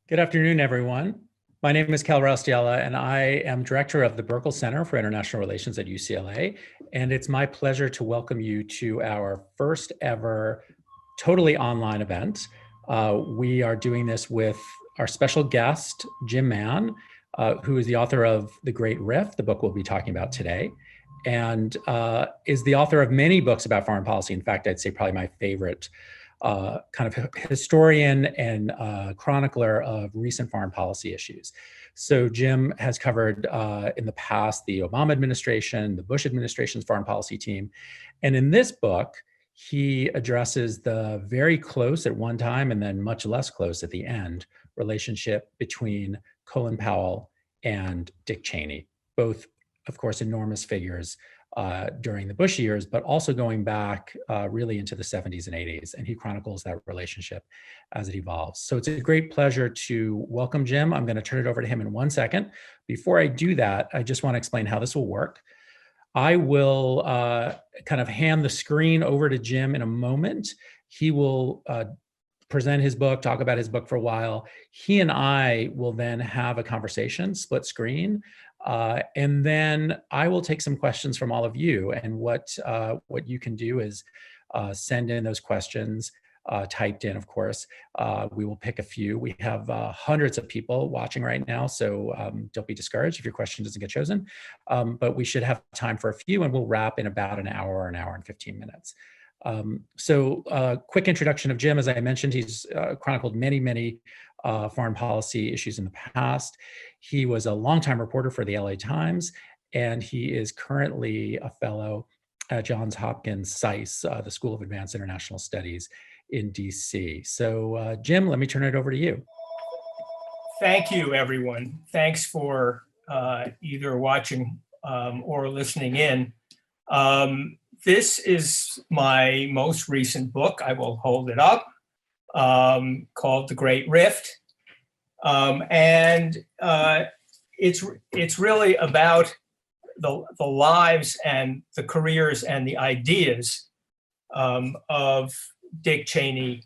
Good afternoon, everyone. My name is Cal Raustiala, and I am director of the Burkle Center for International Relations at UCLA. And it's my pleasure to welcome you to our first ever totally online event. We are doing this with our special guest, Jim Mann, who is the author of The Great Rift, the book we'll be talking about today, and is the author of many books about foreign policy. In fact, I'd say probably my favorite kind of historian and chronicler of recent foreign policy issues. So Jim has covered in the past the Obama administration, the Bush administration's foreign policy team. And in this book, he addresses the very close at one time and then much less close at the end relationship between Colin Powell and Dick Cheney, both, of course, enormous figures during the Bush years, but also going back really into the 70s and 80s. And he chronicles that relationship as it evolves. So it's a great pleasure to welcome Jim. I'm going to turn it over to him in 1 second. Before I do that, I just want to explain how this will work. I will kind of hand the screen over to Jim in a moment. He will present his book, talk about his book for a while. He and I will then have a conversation, split screen. And then I will take some questions from all of you. And what you can do is send in those questions, typed in, of course. We will pick a few. We have hundreds of people watching right now, so don't be discouraged if your question doesn't get chosen. But we should have time for a few, and we'll wrap in about an hour and 15 minutes. So quick introduction of Jim. As I mentioned, he's chronicled many foreign policy issues in the past. He was a longtime reporter for the LA Times, and he is currently a fellow at Johns Hopkins SAIS, the School of Advanced International Studies in DC. So Jim, let me turn it over to you. Thank you, everyone. Thanks for either watching or listening in. This is my most recent book. I will hold it up, called The Great Rift. And it's really about the lives and the careers and the ideas of Dick Cheney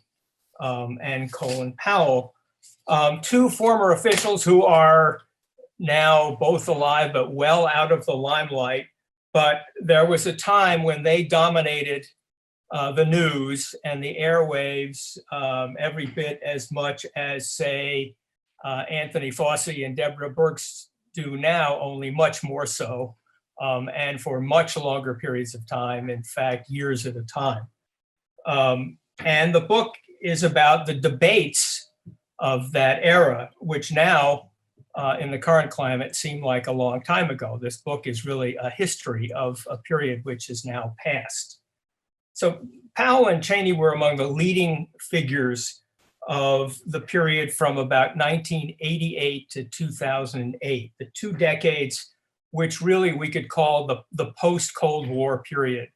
and Colin Powell, two former officials who are now both alive but well out of the limelight. But there was a time when they dominated the news and the airwaves every bit as much as, say, Anthony Fauci and Deborah Birx do now, only much more so, and for much longer periods of time, in fact, years at a time. And the book is about the debates of that era, which now, in the current climate, seem like a long time ago. This book is really a history of a period which is now past. So Powell and Cheney were among the leading figures of the period from about 1988 to 2008, the 2 decades which really we could call the post-Cold War period.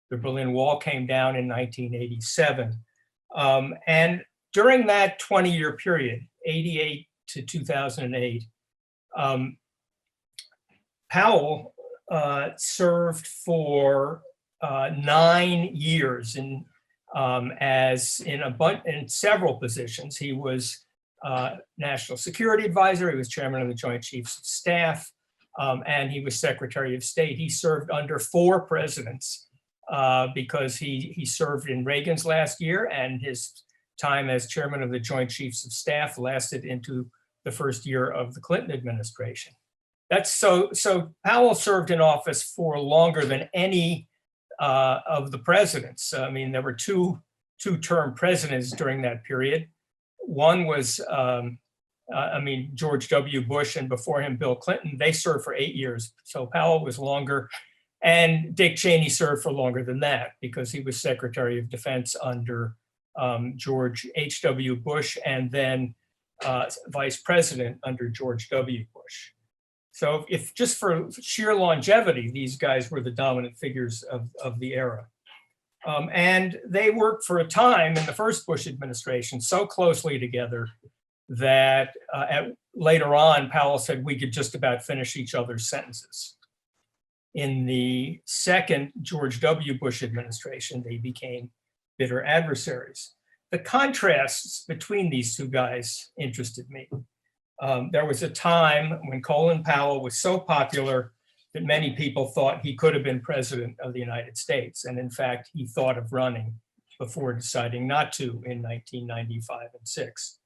The Berlin Wall came down in 1987. And during that 20-year period, 88 to 2008, Powell served for 9 years in several positions. He was National Security Advisor, he was Chairman of the Joint Chiefs of Staff, and he was Secretary of State. He served under 4 presidents because he served in Reagan's last year, and his time as Chairman of the Joint Chiefs of Staff lasted into the first year of the Clinton administration. That's so Powell served in office for longer than any of the presidents. I mean, there were two-term presidents during that period. One was, George W. Bush, and before him, Bill Clinton. They served for 8 years. So Powell was longer. And Dick Cheney served for longer than that because he was Secretary of Defense under George H.W. Bush, and then Vice President under George W. Bush. So if just for sheer longevity, these guys were the dominant figures of the era. And they worked for a time in the first Bush administration so closely together that later on, Powell said we could just about finish each other's sentences. In the second George W. Bush administration, they became bitter adversaries. the contrasts between these two guys interested me. There was a time when Colin Powell was so popular that many people thought he could have been president of the United States. And in fact, he thought of running before deciding not to in 1995 and 6.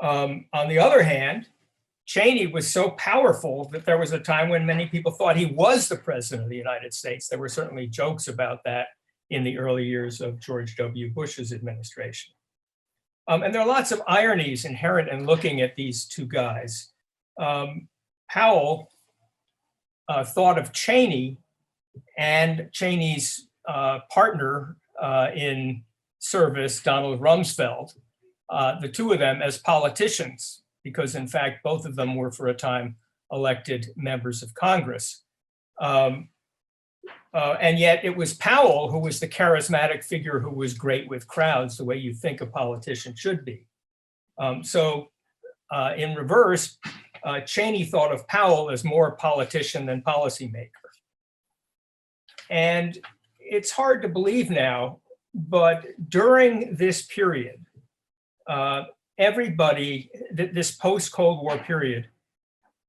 On the other hand, Cheney was so powerful that there was a time when many people thought he was the president of the United States. There were certainly jokes about that in the early years of George W. Bush's administration. And there are lots of ironies inherent in looking at these two guys. Powell thought of Cheney and Cheney's partner in service, Donald Rumsfeld, the two of them as politicians, because in fact, both of them were for a time elected members of Congress. And yet it was Powell who was the charismatic figure who was great with crowds, the way you think a politician should be. In reverse, Cheney thought of Powell as more politician than policymaker. And it's hard to believe now, but during this period, everybody, this post-Cold War period,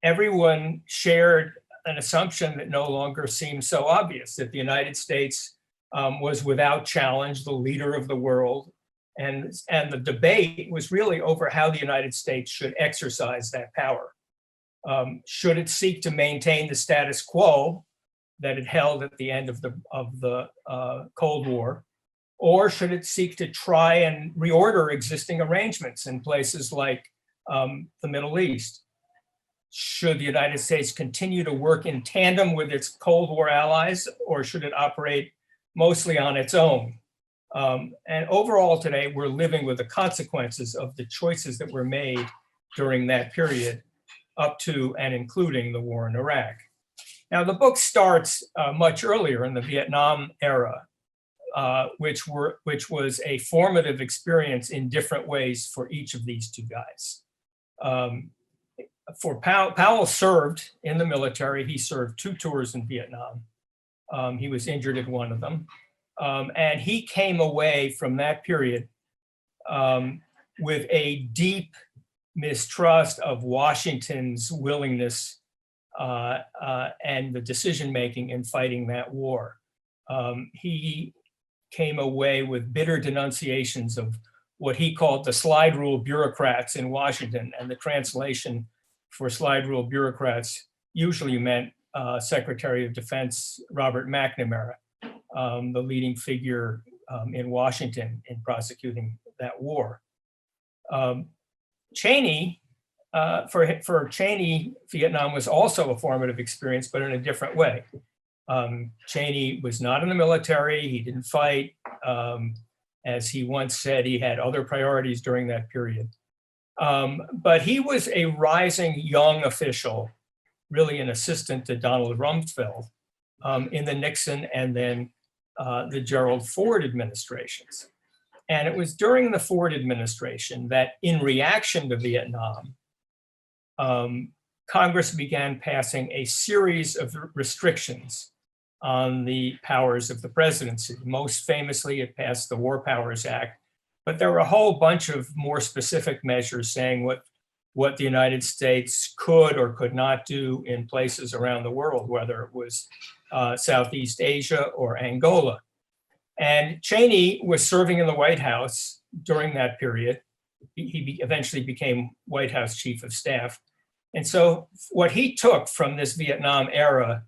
everyone shared an assumption that no longer seems so obvious, that the United States was without challenge the leader of the world. And the debate was really over how the United States should exercise that power. Should it seek to maintain the status quo that it held at the end of the Cold War, or should it seek to try and reorder existing arrangements in places like the Middle East? Should the United States continue to work in tandem with its Cold War allies, or should it operate mostly on its own? And overall today, we're living with the consequences of the choices that were made during that period up to and including the war in Iraq. Now, the book starts much earlier in the Vietnam era, which was a formative experience in different ways for each of these two guys. For Powell served in the military. He served 2 tours in Vietnam. He was injured at one of them. And he came away from that period with a deep mistrust of Washington's willingness and the decision-making in fighting that war. He came away with bitter denunciations of what he called the slide rule bureaucrats in Washington, and the translation for slide rule bureaucrats usually meant Secretary of Defense Robert McNamara, the leading figure in Washington in prosecuting that war. Cheney, for Cheney, Vietnam was also a formative experience, but in a different way. Cheney was not in the military. He didn't fight. As he once said, he had other priorities during that period. But he was a rising young official, really an assistant to Donald Rumsfeld in the Nixon and then the Gerald Ford administrations. And it was during the Ford administration that, in reaction to Vietnam, Congress began passing a series of restrictions on the powers of the presidency. Most famously, it passed the War Powers Act, but there were a whole bunch of more specific measures saying what the United States could or could not do in places around the world, whether it was Southeast Asia or Angola. And Cheney was serving in the White House during that period. He eventually became White House Chief of Staff. And so what he took from this Vietnam era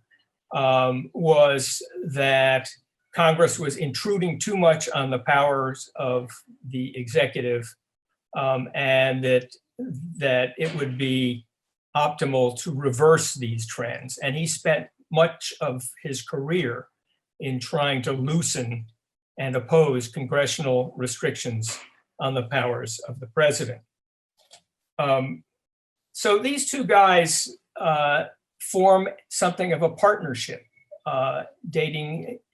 was that Congress was intruding too much on the powers of the executive, and that it would be optimal to reverse these trends. And he spent much of his career in trying to loosen and oppose congressional restrictions on the powers of the president. So these two guys form something of a partnership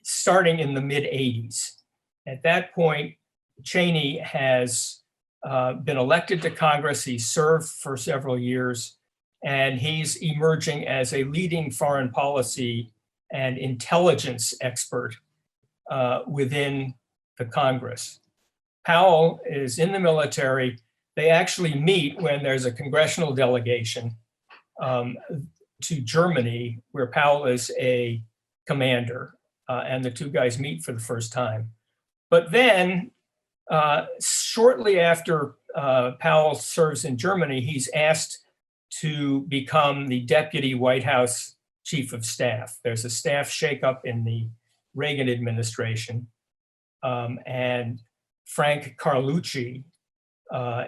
starting in the mid-'80s. At that point, Cheney has been elected to Congress. He served for several years, and he's emerging as a leading foreign policy and intelligence expert within the Congress. Powell is in the military. They actually meet when there's a congressional delegation to Germany, where Powell is a commander, and the two guys meet for the first time. But then, shortly after Powell serves in Germany, he's asked to become the deputy White House chief of staff. There's a staff shakeup in the Reagan administration, and Frank Carlucci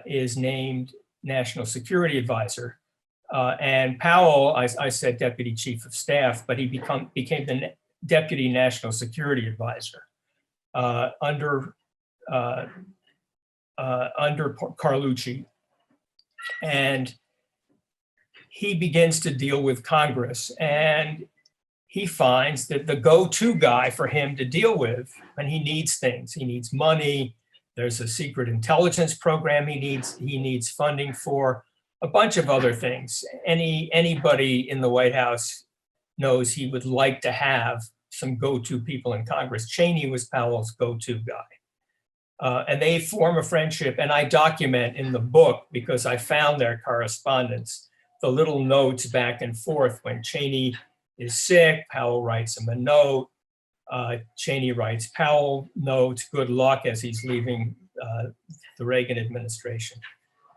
is named national security advisor. And Powell, I said deputy chief of staff, but he became the deputy national security advisor under Carlucci. And he begins to deal with Congress, and he finds that the go-to guy for him to deal with when he needs things, he needs money, there's a secret intelligence program he needs funding for, a bunch of other things. Anybody in the White House knows he would like to have some go-to people in Congress. Cheney was Powell's go-to guy. And they form a friendship, and I document in the book, because I found their correspondence, the little notes back and forth. When Cheney is sick, Powell writes him a note. Cheney writes Powell notes, good luck, as he's leaving the Reagan administration.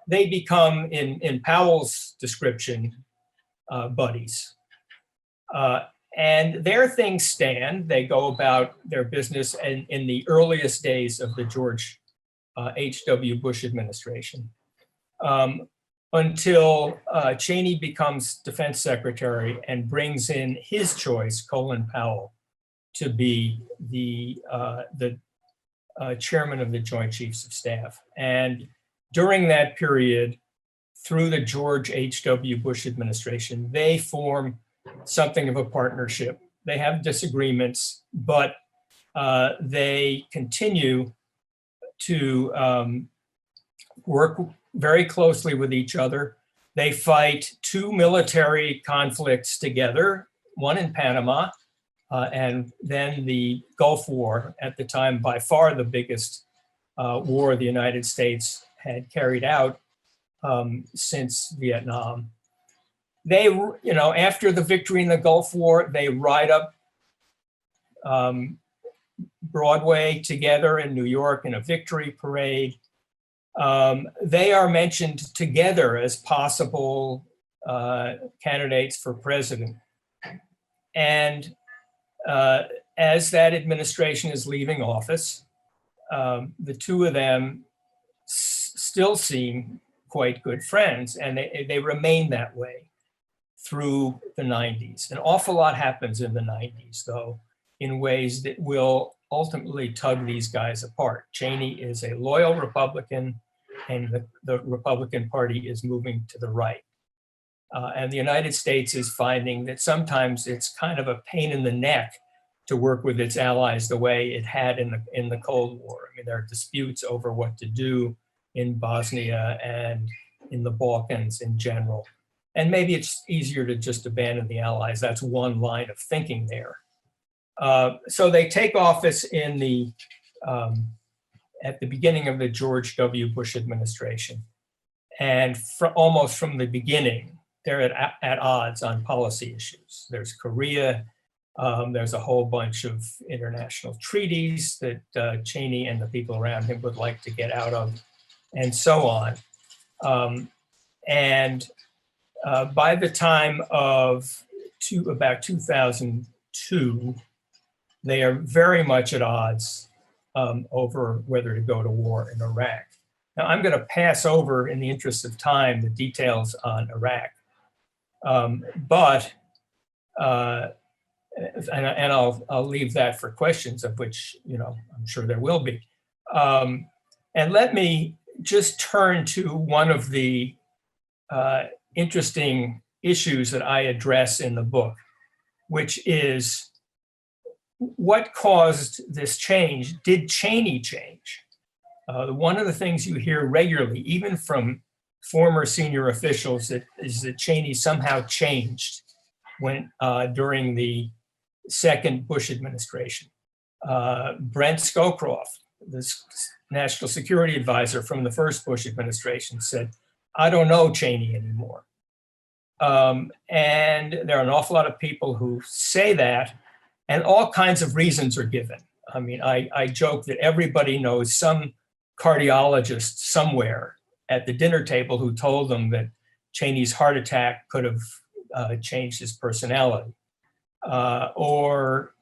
They become, in Powell's description, buddies. And their things stand. They go about their business in the earliest days of the George H.W. Bush administration, until Cheney becomes defense secretary and brings in his choice, Colin Powell, to be the chairman of the Joint Chiefs of Staff. And during that period, through the George H.W. Bush administration, they form something of a partnership. They have disagreements, but they continue to work very closely with each other. They fight two military conflicts together, one in Panama, and then the Gulf War, at the time by far the biggest war the United States had carried out since Vietnam. They, after the victory in the Gulf War, they ride up Broadway together in New York in a victory parade. They are mentioned together as possible candidates for president. And as that administration is leaving office, the two of them still seem quite good friends, and they remain that way through the 90s. An awful lot happens in the 90s, though, in ways that will ultimately tug these guys apart. Cheney is a loyal Republican, and the Republican Party is moving to the right. And the United States is finding that sometimes it's kind of a pain in the neck to work with its allies the way it had in the Cold War. I mean, there are disputes over what to do in Bosnia and in the Balkans in general. And maybe it's easier to just abandon the allies. That's one line of thinking there. So they take office in at the beginning of the George W. Bush administration. And almost from the beginning, they're at odds on policy issues. There's Korea. There's a whole bunch of international treaties that Cheney and the people around him would like to get out of, and so on. By the time of about 2002, they are very much at odds over whether to go to war in Iraq. Now, I'm going to pass over, in the interest of time, the details on Iraq. And I'll leave that for questions, of which, I'm sure there will be. And let me just turn to one of the interesting issues that I address in the book, which is what caused this change? Did Cheney change? One of the things you hear regularly, even from former senior officials, is that Cheney somehow changed during the second Bush administration. Brent Scowcroft this national security advisor from the first Bush administration, said, "I don't know Cheney anymore." And there are an awful lot of people who say that, and all kinds of reasons are given. I mean, I joke that everybody knows some cardiologist somewhere at the dinner table who told them that Cheney's heart attack could have changed his personality. Or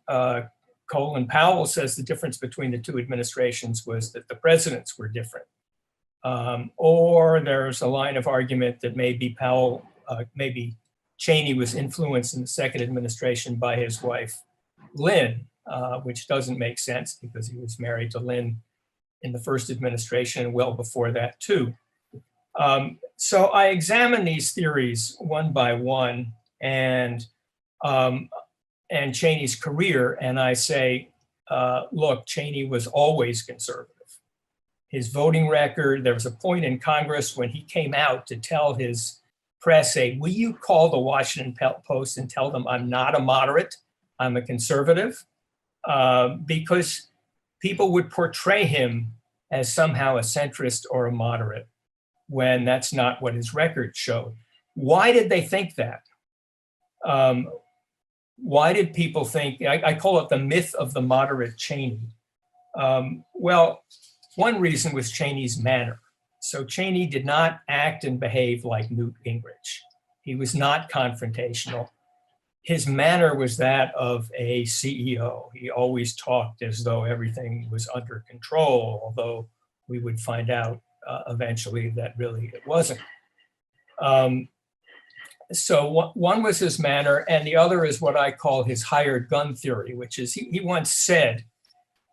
Colin Powell says the difference between the two administrations was that the presidents were different. Or there's a line of argument that maybe maybe Cheney was influenced in the second administration by his wife, Lynn, which doesn't make sense because he was married to Lynn in the first administration and well before that too. So I examine these theories one by one and Cheney's career, and I say, look, Cheney was always conservative. His voting record, there was a point in Congress when he came out to tell his press, say, will you call the Washington Post and tell them I'm not a moderate, I'm a conservative? Because people would portray him as somehow a centrist or a moderate when that's not what his record showed. Why did they think that? Why did people think, I call it the myth of the moderate Cheney. Well, one reason was Cheney's manner. So Cheney did not act and behave like Newt Gingrich. He was not confrontational. His manner was that of a CEO. He always talked as though everything was under control, although we would find out eventually that really it wasn't. So one was his manner, and the other is what I call his hired gun theory, which is he once said,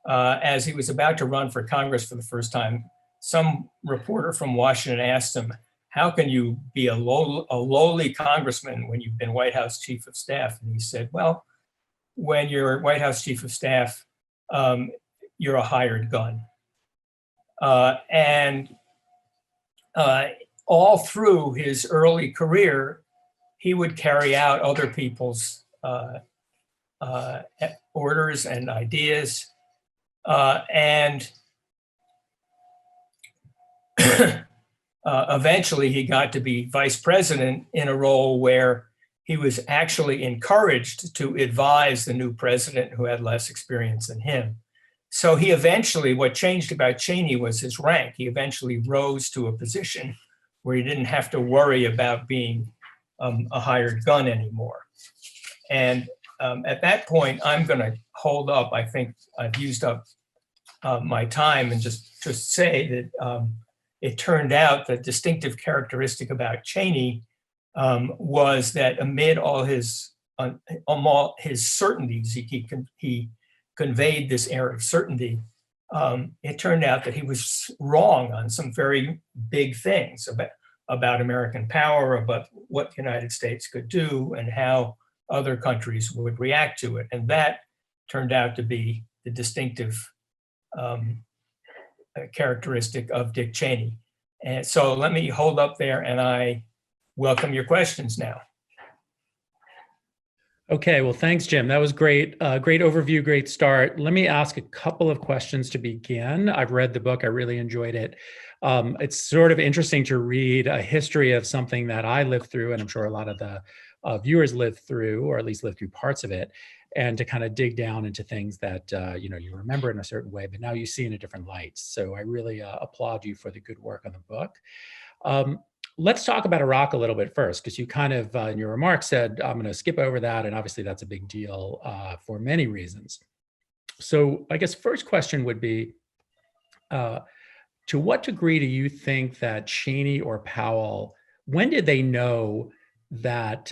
as he was about to run for Congress for the first time, some reporter from Washington asked him, how can you be a lowly congressman when you've been White House Chief of Staff? And he said, well, when you're White House Chief of Staff, you're a hired gun. All through his early career, he would carry out other people's orders and ideas. Eventually, he got to be vice president in a role where he was actually encouraged to advise the new president who had less experience than him. So he eventually, what changed about Cheney was his rank. He eventually rose to a position where he didn't have to worry about being a hired gun anymore. And at that point, I'm going to hold up. I think I've used up my time and just say that it turned out the distinctive characteristic about Cheney was that amid all his certainties, he conveyed this air of certainty. It turned out that he was wrong on some very big things about American power, about what the United States could do and how other countries would react to it. And that turned out to be the distinctive characteristic of Dick Cheney. And so let me hold up there and I welcome your questions now. Okay, well, thanks, Jim. That was great. Great overview, great start. Let me ask a couple of questions to begin. I've read the book. I really enjoyed it. It's sort of interesting to read a history of something that I lived through, and I'm sure a lot of the viewers lived through, or at least lived through parts of it, and to kind of dig down into things that you remember in a certain way, but now you see in a different light. So I really applaud you for the good work on the book. Let's talk about Iraq a little bit first, because you kind of, in your remarks, said, I'm going to skip over that. And obviously, that's a big deal for many reasons. So I guess first question would be, to what degree do you think that Cheney or Powell, when did they know that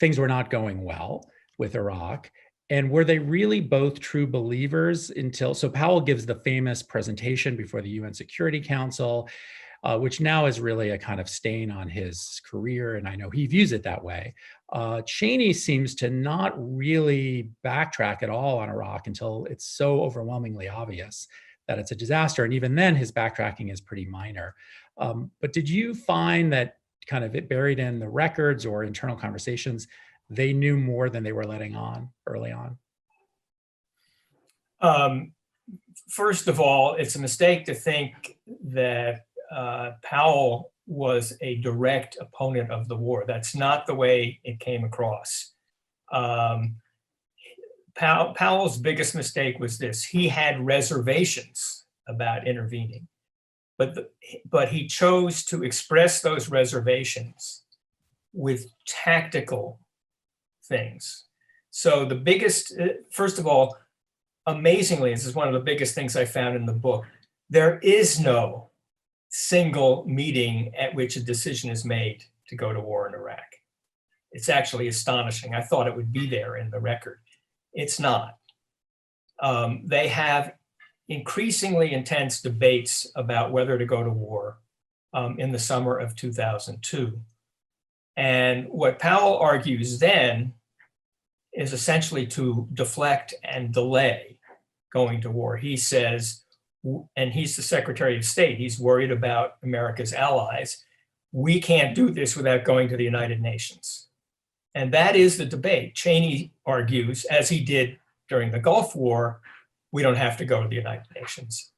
things were not going well with Iraq? And were they really both true believers until, so Powell gives the famous presentation before the UN Security Council, which now is really a kind of stain on his career, and I know he views it that way. Cheney seems to not really backtrack at all on Iraq until it's so overwhelmingly obvious that it's a disaster, and even then his backtracking is pretty minor. But did you find that kind of it buried in the records or internal conversations, they knew more than they were letting on early on? first of all, it's a mistake to think that Powell was a direct opponent of the war. That's not the way it came across. Powell's biggest mistake was this: he had reservations about intervening, but he chose to express those reservations with tactical things. So the biggest, first of all, amazingly, this is one of the biggest things I found in the book, there is no single meeting at which a decision is made to go to war in Iraq. It's actually astonishing. I thought it would be there in the record. It's not. They have increasingly intense debates about whether to go to war in the summer of 2002. And what Powell argues then is essentially to deflect and delay going to war. He says, and he's the Secretary of State, he's worried about America's allies. We can't do this without going to the United Nations. And that is the debate. Cheney argues, as he did during the Gulf War, we don't have to go to the United Nations.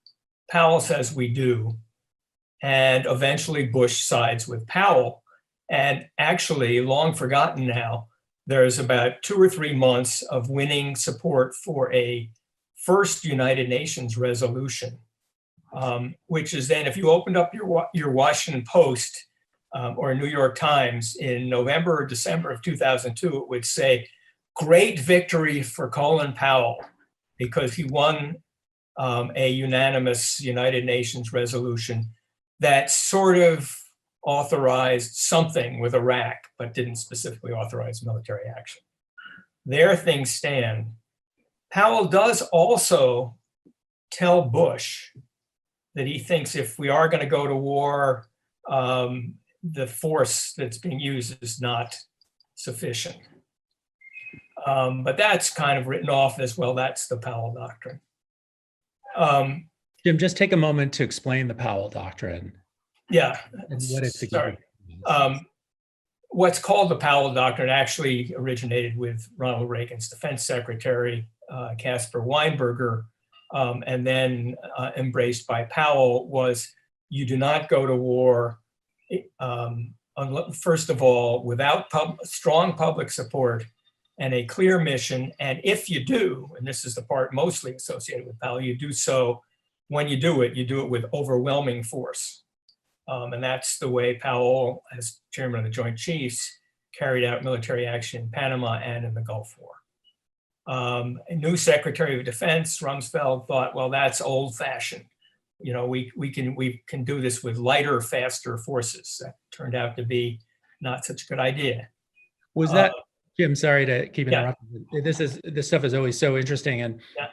Powell says we do. And eventually Bush sides with Powell. And actually, long forgotten now, there's about 2 or 3 months of winning support for a first United Nations resolution, which is then, if you opened up your Washington Post or New York Times in November or December of 2002, it would say, great victory for Colin Powell, because he won a unanimous United Nations resolution that sort of authorized something with Iraq, but didn't specifically authorize military action. There things stand. Powell does also tell Bush that he thinks if we are going to go to war, the force that's being used is not sufficient. But that's kind of written off as, well, that's the Powell Doctrine. Jim, just take a moment to explain the Powell Doctrine. Yeah, And what it's sorry. What's called the Powell Doctrine actually originated with Ronald Reagan's defense secretary, Caspar Weinberger, and then embraced by Powell, was you do not go to war, first of all, without strong public support and a clear mission. And if you do, and this is the part mostly associated with Powell, you do so, when you do it with overwhelming force. And that's the way Powell, as chairman of the Joint Chiefs, carried out military action in Panama and in the Gulf War. A new Secretary of Defense, Rumsfeld, thought, well, that's old-fashioned. You know, we can do this with lighter, faster forces. That turned out to be not such a good idea. Was that, Jim, sorry to keep interrupting. Yeah. This stuff is always so interesting. And yeah.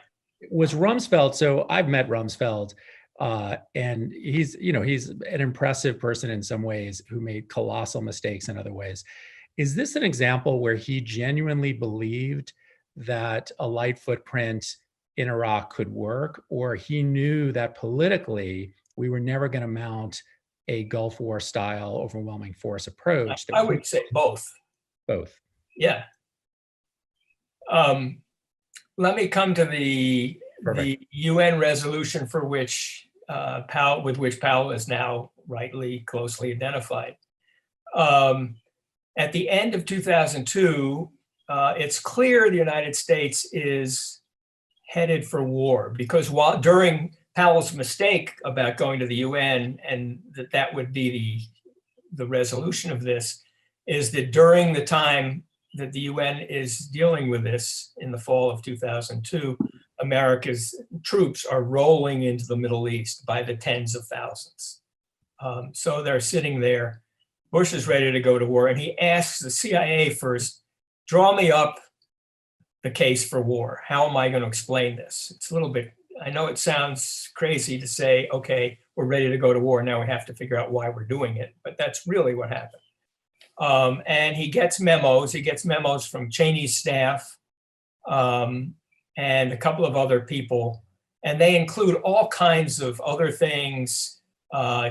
Was Rumsfeld, so I've met Rumsfeld, and he's an impressive person in some ways who made colossal mistakes in other ways. Is this an example where he genuinely believed that a light footprint in Iraq could work, or he knew that politically we were never going to mount a Gulf War style overwhelming force approach? I would say both. Both. Yeah. Let me come to the UN resolution for which Powell is now rightly closely identified. At the end of 2002, it's clear the United States is headed for war, because during Powell's mistake about going to the UN, and that would be the resolution of this, is that during the time that the UN is dealing with this in the fall of 2002, America's troops are rolling into the Middle East by the tens of thousands. So they're sitting there. Bush is ready to go to war, and he asks the CIA first, draw me up the case for war. How am I going to explain this? It's a little bit, I know it sounds crazy to say, okay, we're ready to go to war, now we have to figure out why we're doing it, but that's really what happened. And he gets memos from Cheney's staff and a couple of other people, and they include all kinds of other things.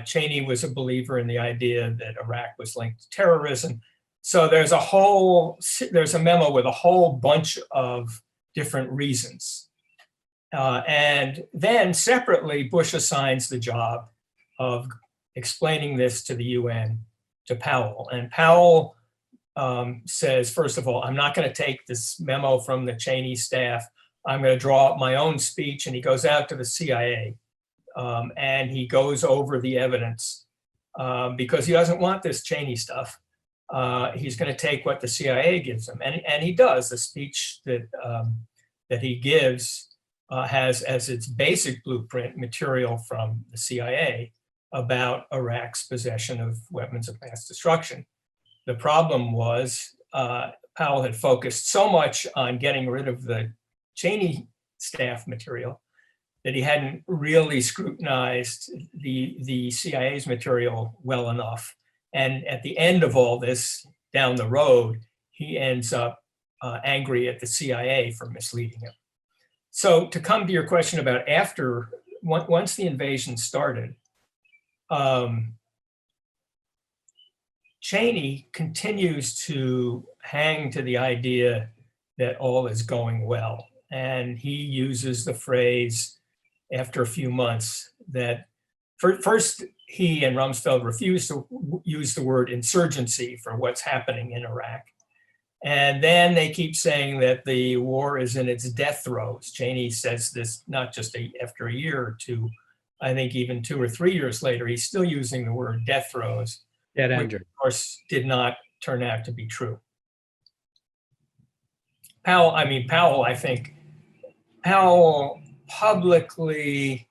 Cheney was a believer in the idea that Iraq was linked to terrorism. So there's a memo with a whole bunch of different reasons. And then separately, Bush assigns the job of explaining this to the UN to Powell. And Powell says, first of all, I'm not going to take this memo from the Cheney staff. I'm going to draw up my own speech. And he goes out to the CIA and he goes over the evidence because he doesn't want this Cheney stuff. He's going to take what the CIA gives him. And he does. The speech that he gives has as its basic blueprint material from the CIA about Iraq's possession of weapons of mass destruction. The problem was Powell had focused so much on getting rid of the Cheney staff material that he hadn't really scrutinized the CIA's material well enough. And at the end of all this, down the road, he ends up angry at the CIA for misleading him. So to come to your question about once the invasion started, Cheney continues to hang to the idea that all is going well. And he uses the phrase after a few months that first he and Rumsfeld refused to use the word insurgency for what's happening in Iraq. And then they keep saying that the war is in its death throes. Cheney says this not just after a year or two, I think even 2 or 3 years later, he's still using the word death throes, which of course did not turn out to be true. Powell publicly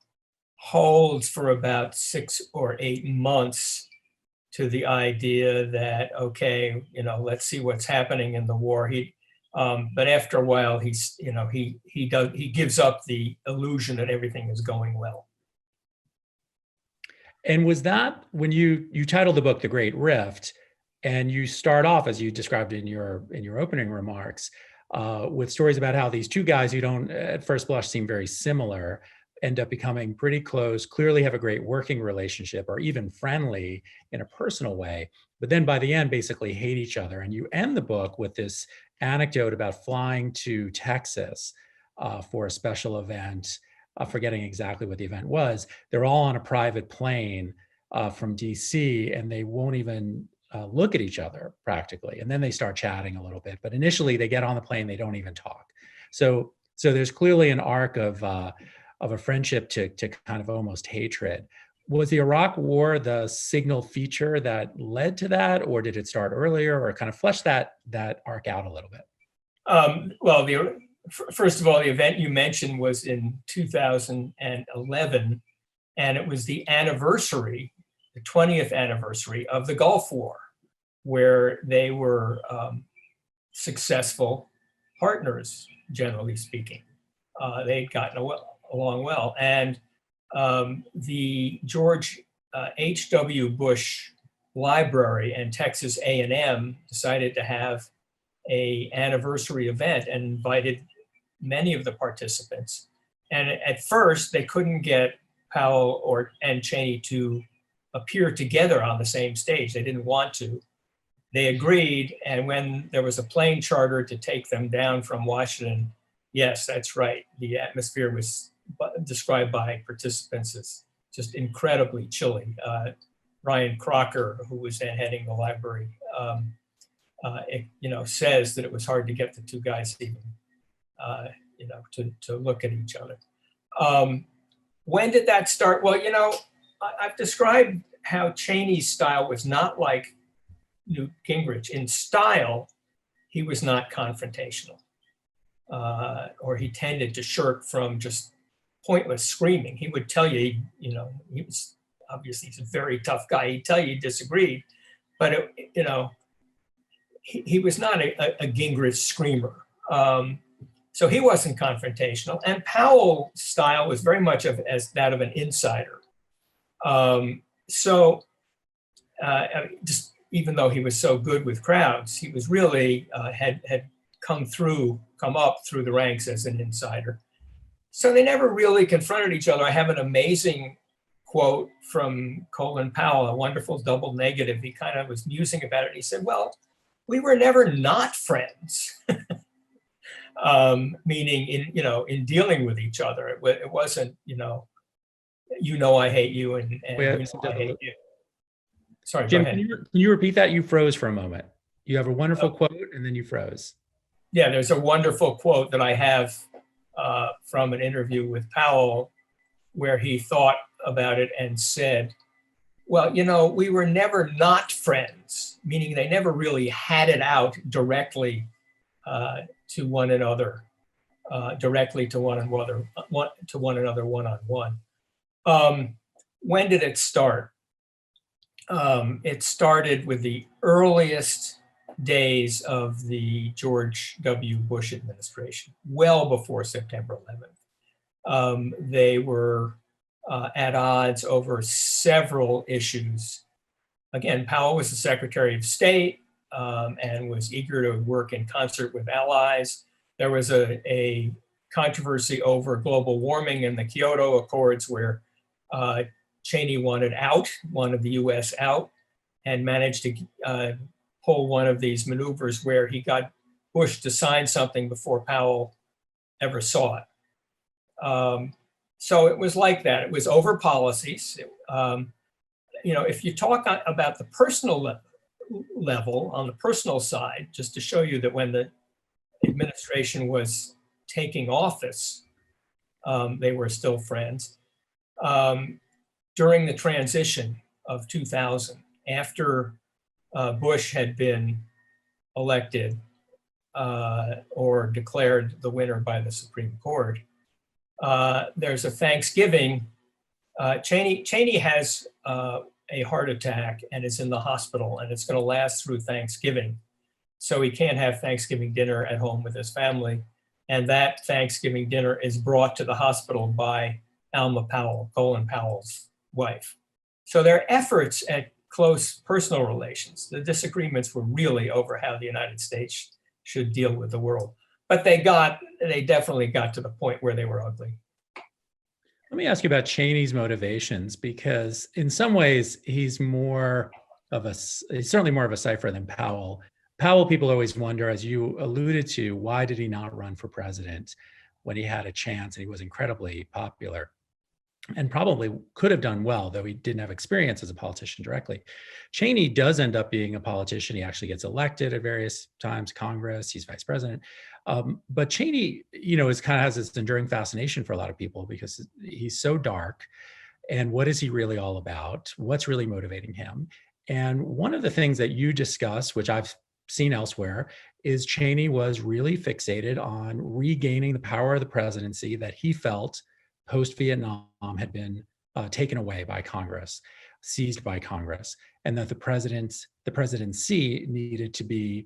holds for about 6 or 8 months to the idea that, okay, let's see what's happening in the war. But after a while, he gives up the illusion that everything is going well. And was that when you titled the book "The Great Rift," and you start off, as you described in your opening remarks, with stories about how these two guys who don't at first blush seem very similar end up becoming pretty close, clearly have a great working relationship, or even friendly in a personal way, but then by the end basically hate each other. And you end the book with this anecdote about flying to Texas for a special event, forgetting exactly what the event was. They're all on a private plane from DC, and they won't even look at each other practically. And then they start chatting a little bit, but initially they get on the plane, they don't even talk. So there's clearly an arc of a friendship to kind of almost hatred. Was the Iraq War the signal feature that led to that, or did it start earlier, or kind of flesh that arc out a little bit? Well, first of all, the event you mentioned was in 2011, and it was the 20th anniversary of the Gulf War, where they were successful partners, generally speaking. They'd gotten along well. And the George H.W. Bush Library and Texas A&M decided to have an anniversary event and invited many of the participants. And at first, they couldn't get Powell and Cheney to appear together on the same stage. They didn't want to. They agreed, and when there was a plane charter to take them down from Washington, yes, that's right, the atmosphere was described by participants as just incredibly chilly. Ryan Crocker, who was then heading the library, says that it was hard to get the two guys even, to look at each other. When did that start? Well, I've described how Cheney's style was not like Newt Gingrich. In style, he was not confrontational, or he tended to shirk from just pointless screaming. He would tell you, he was obviously, he's a very tough guy. He'd tell you he disagreed, but he was not a Gingrich screamer. So he wasn't confrontational. And Powell's style was very much as that of an insider. Just even though he was so good with crowds, he was really had come up through the ranks as an insider. So they never really confronted each other. I have an amazing quote from Colin Powell, a wonderful double negative. He kind of was musing about it. He said, well, we were never not friends. meaning in dealing with each other. It wasn't, I hate you and I hate you. Sorry, Jim, go ahead. can you repeat that? You froze for a moment. You have a wonderful quote and then you froze. Yeah, there's a wonderful quote that I have from an interview with Powell where he thought about it and said, well, we were never not friends, meaning they never really had it out directly to one another, one-on-one. When did it start? It started with the earliest days of the George W. Bush administration, well before September 11th. They were at odds over several issues. Again, Powell was the Secretary of State and was eager to work in concert with allies. There was a controversy over global warming and the Kyoto Accords where Cheney wanted the US out, and managed to pull one of these maneuvers where he got Bush to sign something before Powell ever saw it. So it was like that. It was over policies. If you talk about the personal level, on the personal side, just to show you that when the administration was taking office, they were still friends. During the transition of 2000, after Bush had been elected or declared the winner by the Supreme Court, there's a Thanksgiving. Cheney has a heart attack and is in the hospital, and it's going to last through Thanksgiving. So he can't have Thanksgiving dinner at home with his family. And that Thanksgiving dinner is brought to the hospital by Alma Powell, Colin Powell's wife. So their efforts at close personal relations, the disagreements were really over how the United States should deal with the world. But they definitely got to the point where they were ugly. Let me ask you about Cheney's motivations, because in some ways he's certainly more of a cipher than Powell. Powell, people always wonder, as you alluded to, why did he not run for president when he had a chance and he was incredibly popular and probably could have done well, though he didn't have experience as a politician directly. Cheney does end up being a politician. He actually gets elected at various times, Congress, he's vice president. But Cheney, has this enduring fascination for a lot of people because he's so dark. And what is he really all about? What's really motivating him? And one of the things that you discuss, which I've seen elsewhere, is Cheney was really fixated on regaining the power of the presidency that he felt post-Vietnam had been taken away by Congress, seized by Congress, and that the presidency needed to be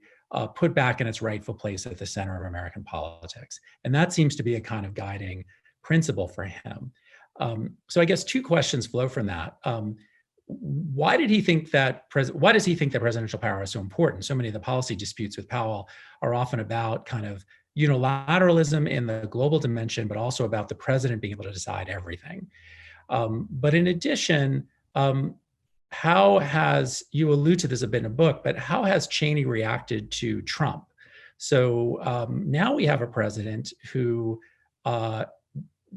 put back in its rightful place at the center of American politics. And that seems to be a kind of guiding principle for him. So I guess two questions flow from that. Why does he think that presidential power is so important? So many of the policy disputes with Powell are often about kind of unilateralism in the global dimension, but also about the president being able to decide everything. But in addition, how has, you allude to this a bit in the book, but how has Cheney reacted to Trump? So now we have a president who,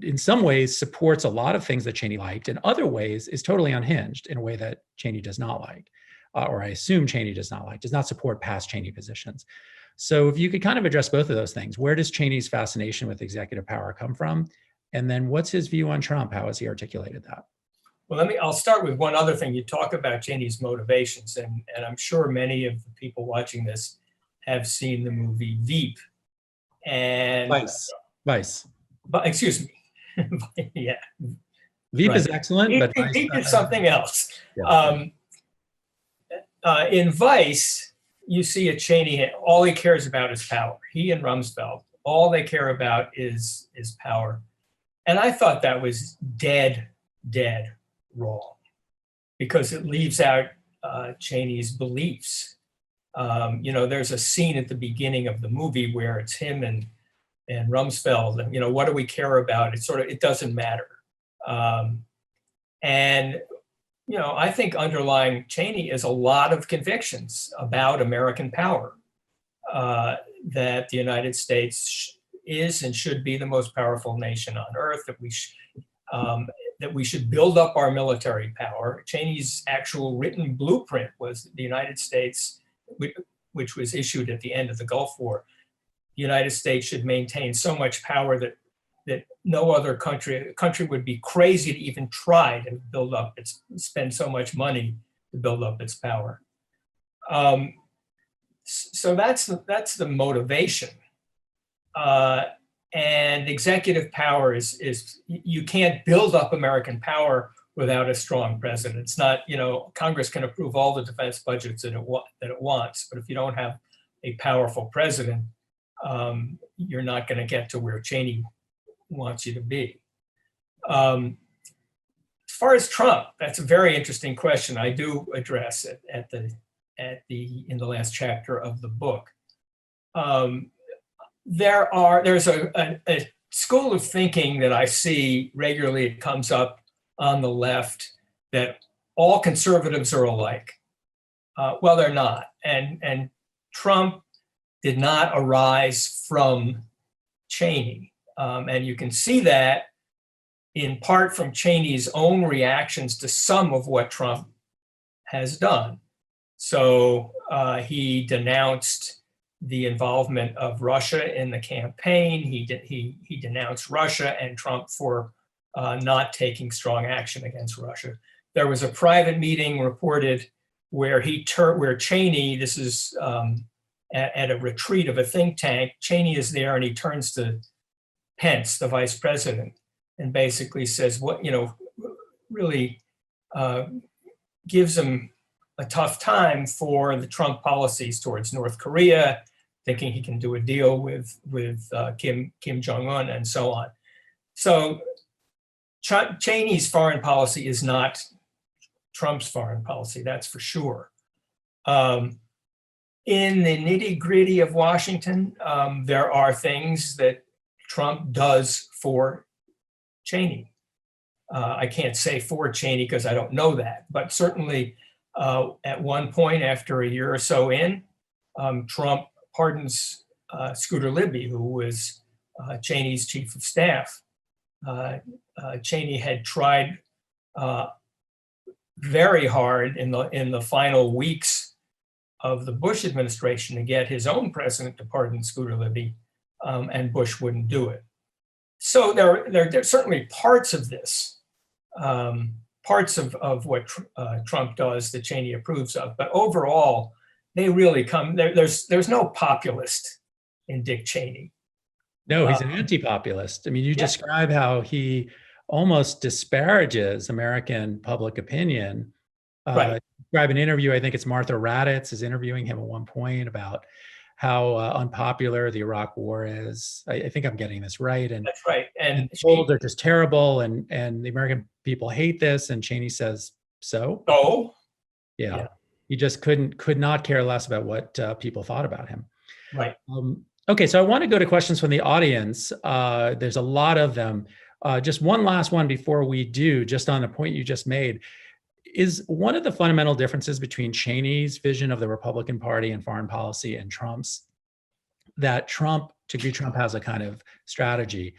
in some ways, supports a lot of things that Cheney liked, in other ways is totally unhinged in a way that Cheney does not like, or I assume Cheney does not support past Cheney positions. So if you could kind of address both of those things, where does Cheney's fascination with executive power come from? And then what's his view on Trump? How has he articulated that? Well, I'll start with one other thing. You talk about Cheney's motivations, and I'm sure many of the people watching this have seen the movie Veep. And Vice. But excuse me. Yeah. Veep is excellent, but Veep is something else. Yeah. In Vice, you see a Cheney, all he cares about is power. He and Rumsfeld, all they care about is power. And I thought that was dead wrong, because it leaves out Cheney's beliefs. There's a scene at the beginning of the movie where it's him and Rumsfeld, and what do we care about? It doesn't matter. I think underlying Cheney is a lot of convictions about American power, that the United States is and should be the most powerful nation on earth, that we should build up our military power. Cheney's actual written blueprint was the United States, which was issued at the end of the Gulf War. The United States should maintain so much power that no other country would be crazy to even try to spend so much money to build up its power. So that's the motivation. And executive power is you can't build up American power without a strong president. It's not, Congress can approve all the defense budgets that it wants, but if you don't have a powerful president, you're not going to get to where Cheney wants you to be. As far as Trump, that's a very interesting question. I do address it in the last chapter of the book. There's a school of thinking that I see regularly. It comes up on the left that all conservatives are alike. Well, they're not. And Trump did not arise from Cheney. And you can see that in part from Cheney's own reactions to some of what Trump has done. So he denounced the involvement of Russia in the campaign. He denounced Russia and Trump for not taking strong action against Russia. There was a private meeting reported where Cheney, this is at a retreat of a think tank, Cheney is there and he turns to Pence, the vice president, and basically says, really gives him a tough time for the Trump policies towards North Korea, thinking he can do a deal with Kim Jong-un and so on. So Cheney's foreign policy is not Trump's foreign policy, that's for sure. In the nitty-gritty of Washington, there are things that Trump does for Cheney. I can't say for Cheney because I don't know that, but certainly at one point after a year or so in, Trump pardons Scooter Libby, who was Cheney's chief of staff. Cheney had tried very hard in the final weeks of the Bush administration to get his own president to pardon Scooter Libby, and Bush wouldn't do it. So there are certainly parts of this, parts of what Trump does that Cheney approves of, but overall, they really come, there's no populist in Dick Cheney. No, he's an anti-populist. I mean, you describe how he almost disparages American public opinion. Right. Describe an interview, I think it's Martha Raddatz is interviewing him at one point about how unpopular the Iraq War is. I think I'm getting this right. And that's right. And they're just terrible, and the American people hate this. And Cheney says, so? Oh, yeah. He just could not care less about what people thought about him. Right. Okay, so I want to go to questions from the audience. There's a lot of them. Just one last one before we do, just on a point you just made. Is one of the fundamental differences between Cheney's vision of the Republican Party and foreign policy and Trump's that Trump has a kind of strategy.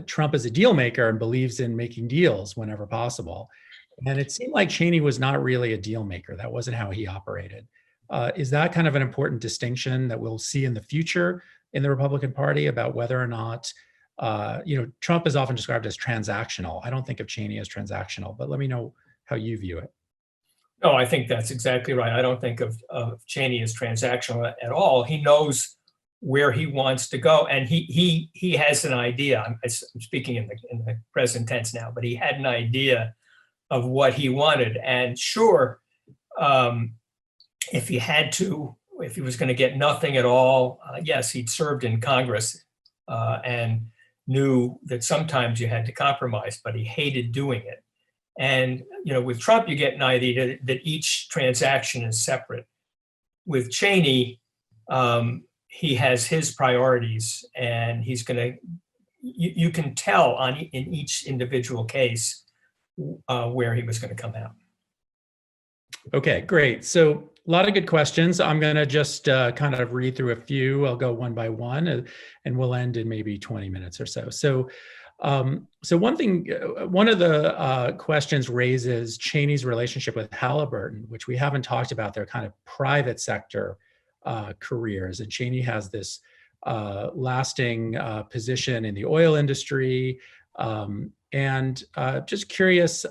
Trump is a deal maker and believes in making deals whenever possible. And it seemed like Cheney was not really a deal maker. That wasn't how he operated. Is that kind of an important distinction that we'll see in the future in the Republican Party about whether or not, Trump is often described as transactional. I don't think of Cheney as transactional, but let me know how you view it. No, I think that's exactly right. I don't think of Cheney as transactional at all. He knows where he wants to go, and he has an idea. I'm speaking in the present tense now, but he had an idea of what he wanted. And sure, if he was going to get nothing at all, yes, he'd served in Congress and knew that sometimes you had to compromise, but he hated doing it. And with Trump, you get an idea that each transaction is separate. With Cheney, he has his priorities, and he's going to. You can tell in each individual case where he was going to come out. Okay, great. So A lot of good questions. I'm going to just kind of read through a few. I'll go one by one, and we'll end in maybe 20 minutes or so. So one of the questions raises Cheney's relationship with Halliburton, which we haven't talked about, their kind of private sector careers. And Cheney has this lasting position in the oil industry. Just curious,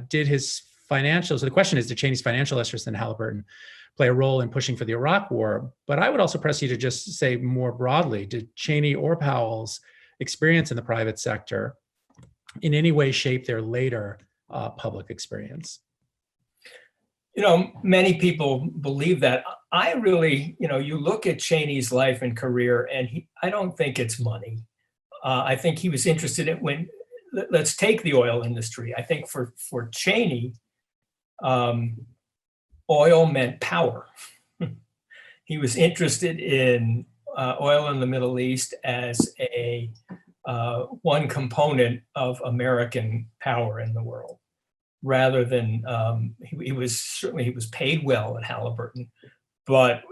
did his financial, so the question is, did Cheney's financial interest in Halliburton play a role in pushing for the Iraq War? But I would also press you to just say more broadly, did Cheney or Powell's experience in the private sector in any way shape their later public experience? Many people believe that. I really, you look at Cheney's life and career, and I don't think it's money. I think he was interested in let's take the oil industry. I think for Cheney, oil meant power. He was interested in oil in the Middle East as a one component of American power in the world, rather than he was paid well at Halliburton, but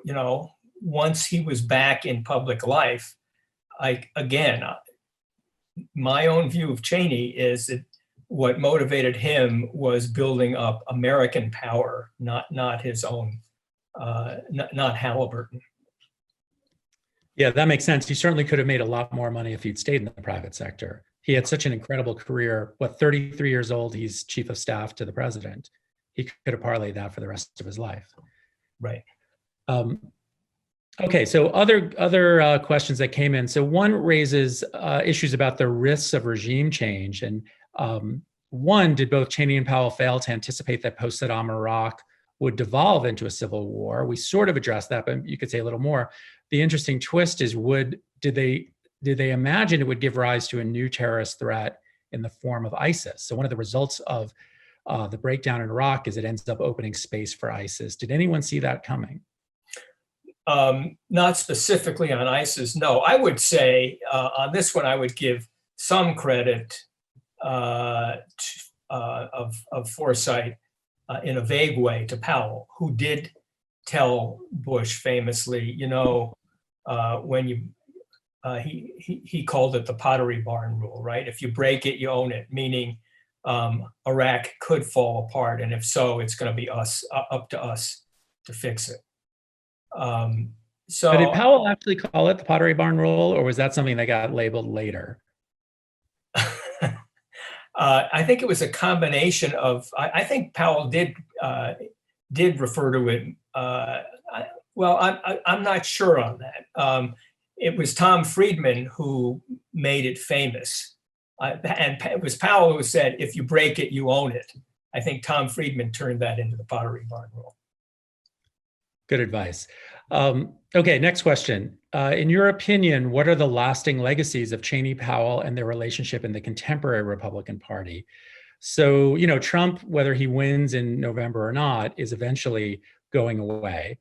once he was back in public life, my own view of Cheney is that what motivated him was building up American power, not his own, not Halliburton. Yeah, that makes sense. He certainly could have made a lot more money if he'd stayed in the private sector. He had such an incredible career. 33 years old, he's chief of staff to the president. He could have parlayed that for the rest of his life. Right. Okay, so other questions that came in. So one raises issues about the risks of regime change. And one, did both Cheney and Powell fail to anticipate that post-Saddam Iraq would devolve into a civil war? We sort of addressed that, but you could say a little more. The interesting twist is, did they imagine it would give rise to a new terrorist threat in the form of ISIS? So one of the results of the breakdown in Iraq is it ends up opening space for ISIS. Did anyone see that coming? Not specifically on ISIS, no. I would say on this one, I would give some credit of foresight in a vague way to Powell, who did tell Bush famously, when he called it the Pottery Barn rule, right? If you break it, you own it, meaning Iraq could fall apart, and if so, it's going to be up to us to fix it. But did Powell actually call it the Pottery Barn rule, or was that something that got labeled later? I think it was a combination of. I think Powell did refer to it. I'm not sure on that. It was Tom Friedman who made it famous, and it was Powell who said, "If you break it, you own it." I think Tom Friedman turned that into the Pottery Barn rule. Good advice. Okay, next question. In your opinion, what are the lasting legacies of Cheney, Powell, and their relationship in the contemporary Republican Party? So, Trump, whether he wins in November or not, is eventually going away,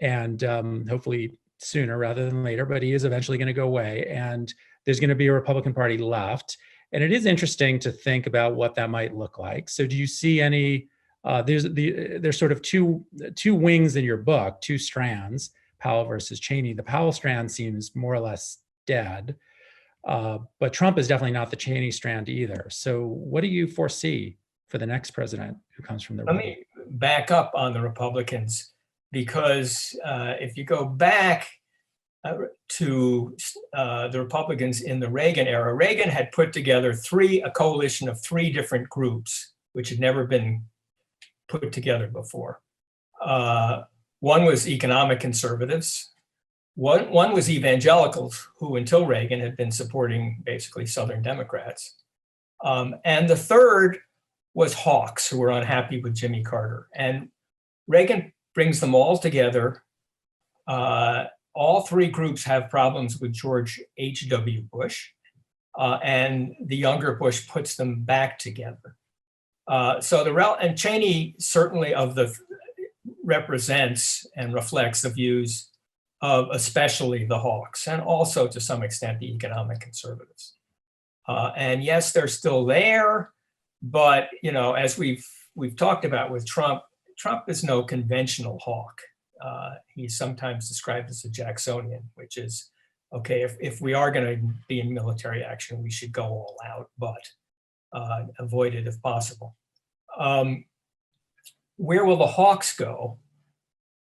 and hopefully sooner rather than later, but he is eventually going to go away, and there's going to be a Republican Party left. And it is interesting to think about what that might look like. So do you see any, there's sort of two wings in your book, two strands, Powell versus Cheney. The Powell strand seems more or less dead, but Trump is definitely not the Cheney strand either. So what do you foresee for the next president who comes from the Let me back up on the Republicans, because if you go back to the Republicans in the Reagan era, Reagan had put together a coalition of three different groups, which had never been put together before. One was economic conservatives. One was evangelicals, who until Reagan had been supporting basically Southern Democrats. And the third was hawks, who were unhappy with Jimmy Carter. And Reagan brings them all together. All three groups have problems with George H.W. Bush, and the younger Bush puts them back together. And Cheney certainly represents and reflects the views of especially the hawks, and also to some extent the economic conservatives. And yes, they're still there, but as we've talked about with Trump is no conventional hawk. He's sometimes described as a Jacksonian, which is, okay, if we are going to be in military action, we should go all out, but avoid it if possible. Where will the hawks go?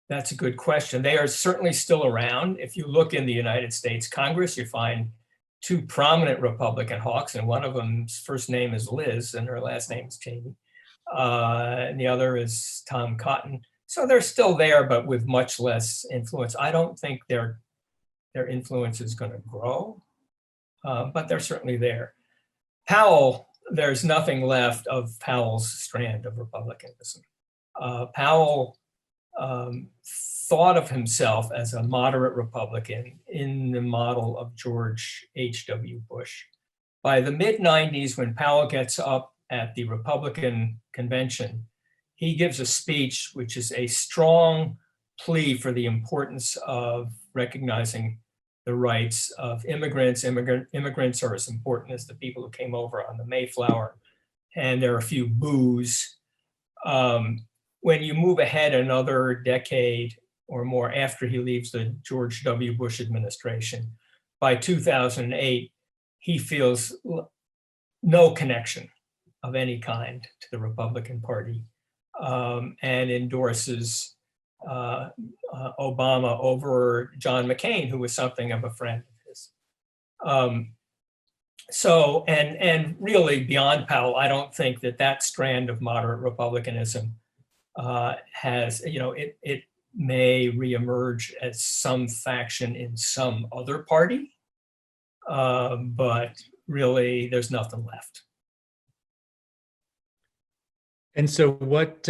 That's a good question. They are certainly still around. If you look in the United States Congress, you find two prominent Republican hawks, and one of them's first name is Liz, and her last name is Cheney. And the other is Tom Cotton. So they're still there, but with much less influence. I don't think their influence is going to grow, but they're certainly there. Powell, there's nothing left of Powell's strand of republicanism. Powell thought of himself as a moderate Republican in the model of George H.W. Bush. By the mid-90s, when Powell gets up at the Republican convention, he gives a speech which is a strong plea for the importance of recognizing the rights of immigrants. Immigrants are as important as the people who came over on the Mayflower, and there are a few boos. When you move ahead another decade or more after he leaves the George W. Bush administration, by 2008, he feels no connection of any kind to the Republican Party, and endorses Obama over John McCain, who was something of a friend of his. So, and really beyond Powell, I don't think that strand of moderate Republicanism has, it may reemerge as some faction in some other party, but really there's nothing left. And so what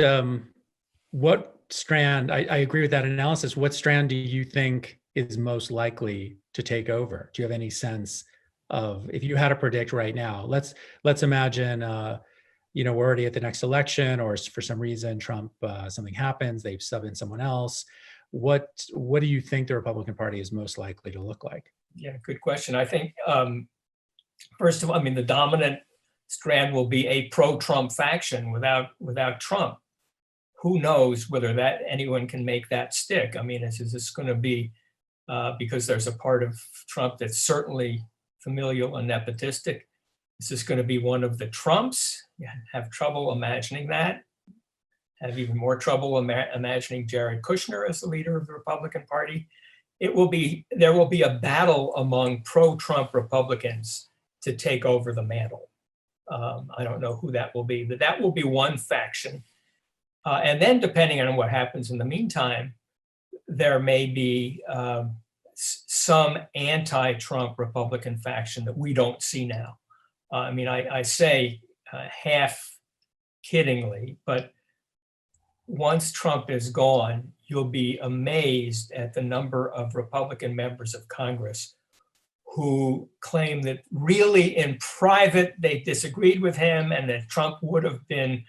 strand, I agree with that analysis, what strand do you think is most likely to take over? Do you have any sense of, if you had to predict right now, let's imagine, we're already at the next election, or for some reason Trump, something happens, they've subbed in someone else. What do you think the Republican Party is most likely to look like? Yeah, good question. I think, first of all, the dominant strand will be a pro-Trump faction without Trump. Who knows whether anyone can make that stick? Is this going to be, because there's a part of Trump that's certainly familial and nepotistic, is this going to be one of the Trumps? You have trouble imagining that. Have even more trouble imagining Jared Kushner as the leader of the Republican Party. There will be a battle among pro-Trump Republicans to take over the mantle. I don't know who that will be, but that will be one faction. And then depending on what happens in the meantime, there may be some anti-Trump Republican faction that we don't see now. I say half kiddingly, but once Trump is gone, you'll be amazed at the number of Republican members of Congress who claim that really in private they disagreed with him, and that Trump would have been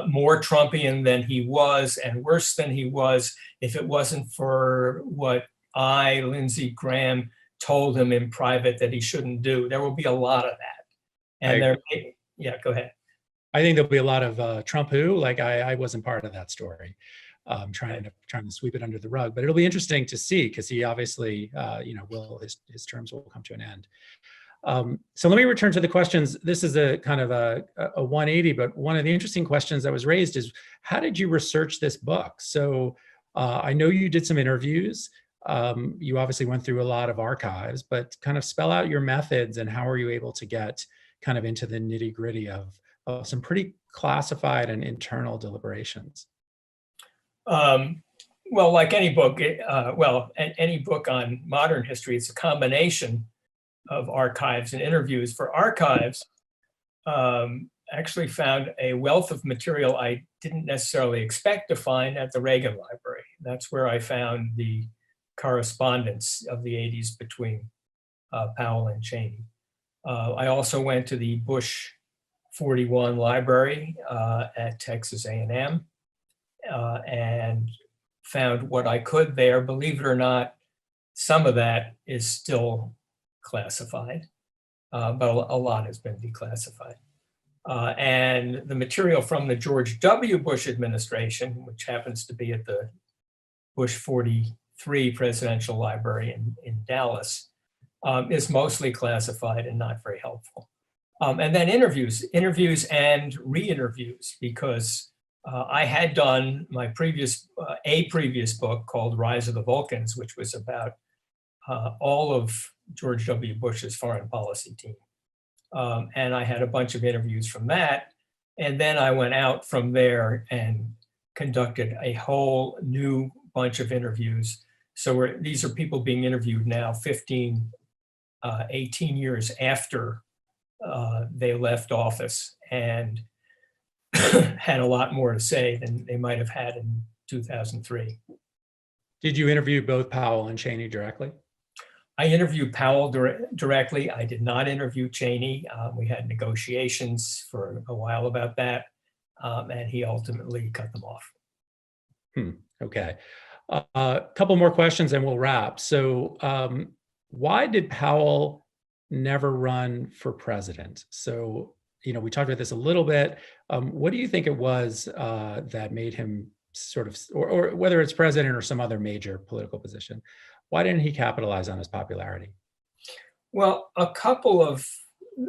more Trumpian than he was and worse than he was if it wasn't for what Lindsey Graham, told him in private that he shouldn't do. There will be a lot of that. And go ahead. I think there'll be a lot of Trump who, like I wasn't part of that story, trying to sweep it under the rug. But it'll be interesting to see, because he obviously, his terms will come to an end. So let me return to the questions. This is a kind of a 180, but one of the interesting questions that was raised is, how did you research this book? So I know you did some interviews. You obviously went through a lot of archives, but kind of spell out your methods and how are you able to get kind of into the nitty gritty of some pretty classified and internal deliberations? Well, like any book, any book on modern history, it's a combination of archives and interviews. For archives, actually found a wealth of material I didn't necessarily expect to find at the Reagan Library. That's where I found the correspondence of the 80s between Powell and Cheney. I also went to the Bush 41 library at Texas A&M and found what I could there. Believe it or not, some of that is still classified, but a lot has been declassified. And the material from the George W. Bush administration, which happens to be at the Bush 43 presidential library in Dallas, is mostly classified and not very helpful. And then interviews and re-interviews, because I had done my previous book called Rise of the Vulcans, which was about all of George W. Bush's foreign policy team. And I had a bunch of interviews from that. And then I went out from there and conducted a whole new bunch of interviews. So these are people being interviewed now 18 years after they left office, and had a lot more to say than they might have had in 2003. Did you interview both Powell and Cheney directly? I interviewed Powell directly. I did not interview Cheney. We had negotiations for a while about that, and he ultimately cut them off. Okay. A couple more questions and we'll wrap. So why did Powell never run for president? So, we talked about this a little bit. What do you think it was that made him sort of, or whether it's president or some other major political position, why didn't he capitalize on his popularity? Well,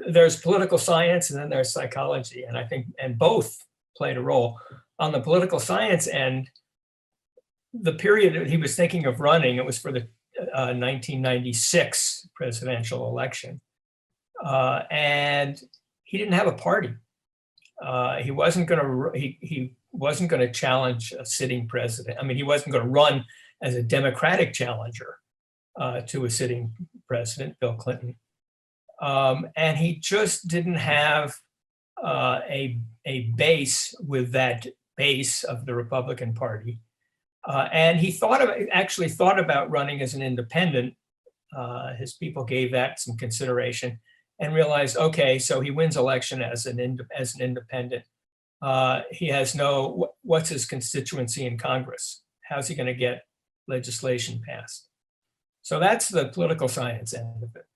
there's political science and then there's psychology. And I think, and both played a role. On the political science end, the period that he was thinking of running, it was for the 1996 presidential election. And he didn't have a party. He wasn't going to challenge a sitting president. I mean, he wasn't going to run as a Democratic challenger to a sitting president, Bill Clinton. And he just didn't have a base with that base of the Republican Party. And he actually thought about running as an independent. His people gave that some consideration and realized, okay, so he wins election as an independent. He has what's his constituency in Congress? How's he going to get legislation passed? So that's the political science end of it.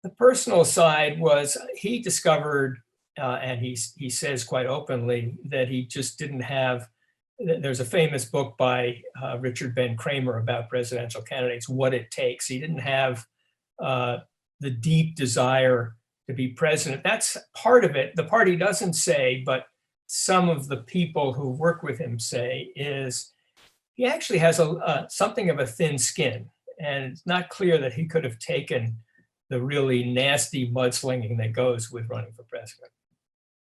The personal side was he discovered, and he says quite openly, that he just didn't have. There's a famous book by Richard Ben Kramer about presidential candidates, What It Takes. He didn't have the deep desire to be president. That's part of it. The party doesn't say, but some of the people who work with him say, is he actually has something of a thin skin. And it's not clear that he could have taken the really nasty mudslinging that goes with running for president.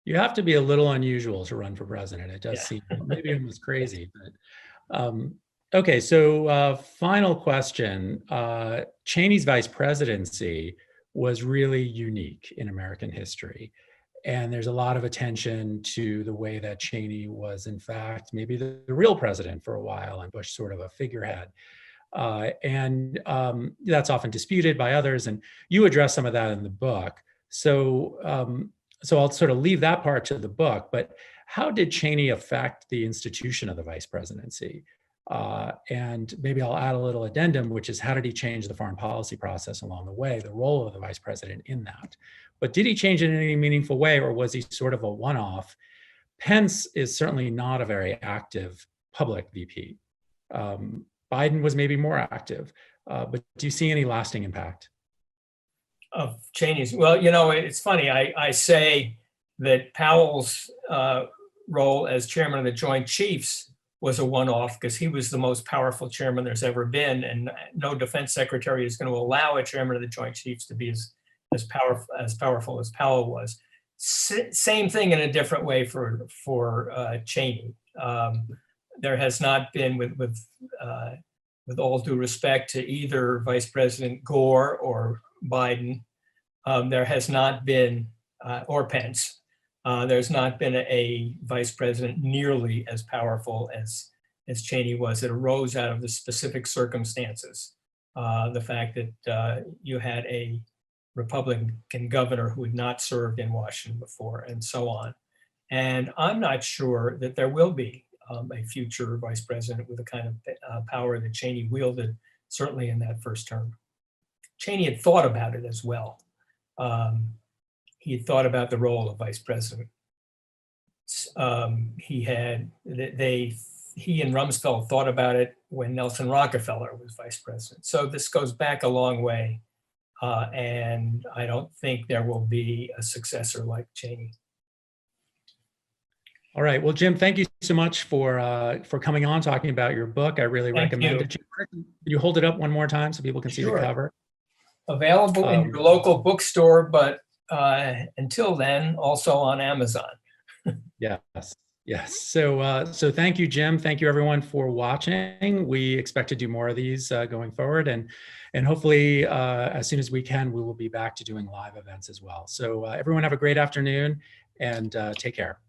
You have to be a little unusual to run for president. It does seem maybe almost crazy. But okay, so final question. Cheney's vice presidency was really unique in American history. And there's a lot of attention to the way that Cheney was, in fact, maybe the real president for a while and Bush sort of a figurehead. And that's often disputed by others. And you address some of that in the book. So I'll sort of leave that part to the book, but how did Cheney affect the institution of the vice presidency? And maybe I'll add a little addendum, which is how did he change the foreign policy process along the way, the role of the vice president in that? But did he change it in any meaningful way, or was he sort of a one-off? Pence is certainly not a very active public VP. Biden was maybe more active, but do you see any lasting impact? Of Cheney's? Well, it's funny. I say that Powell's role as chairman of the Joint Chiefs was a one-off because he was the most powerful chairman there's ever been, and no defense secretary is going to allow a chairman of the Joint Chiefs to be as powerful as Powell was. Same thing in a different way for Cheney. There has not been, with all due respect to either Vice President Gore or Biden, there has not been, or Pence, there's not been a vice president nearly as powerful as Cheney was. It arose out of the specific circumstances. The fact that you had a Republican governor who had not served in Washington before, and so on. And I'm not sure that there will be a future vice president with the kind of power that Cheney wielded, certainly in that first term. Cheney had thought about it as well. He had thought about the role of vice president. They he and Rumsfeld thought about it when Nelson Rockefeller was vice president. So this goes back a long way. And I don't think there will be a successor like Cheney. All right. Well, Jim, thank you so much for coming on, talking about your book. I really recommend it. Can you hold it up one more time so people can see the cover? Available in your local bookstore, but until then, also on Amazon. Yes. Yes. So thank you, Jim. Thank you, everyone, for watching. We expect to do more of these going forward, and hopefully, as soon as we can, we will be back to doing live events as well. So everyone have a great afternoon, and take care.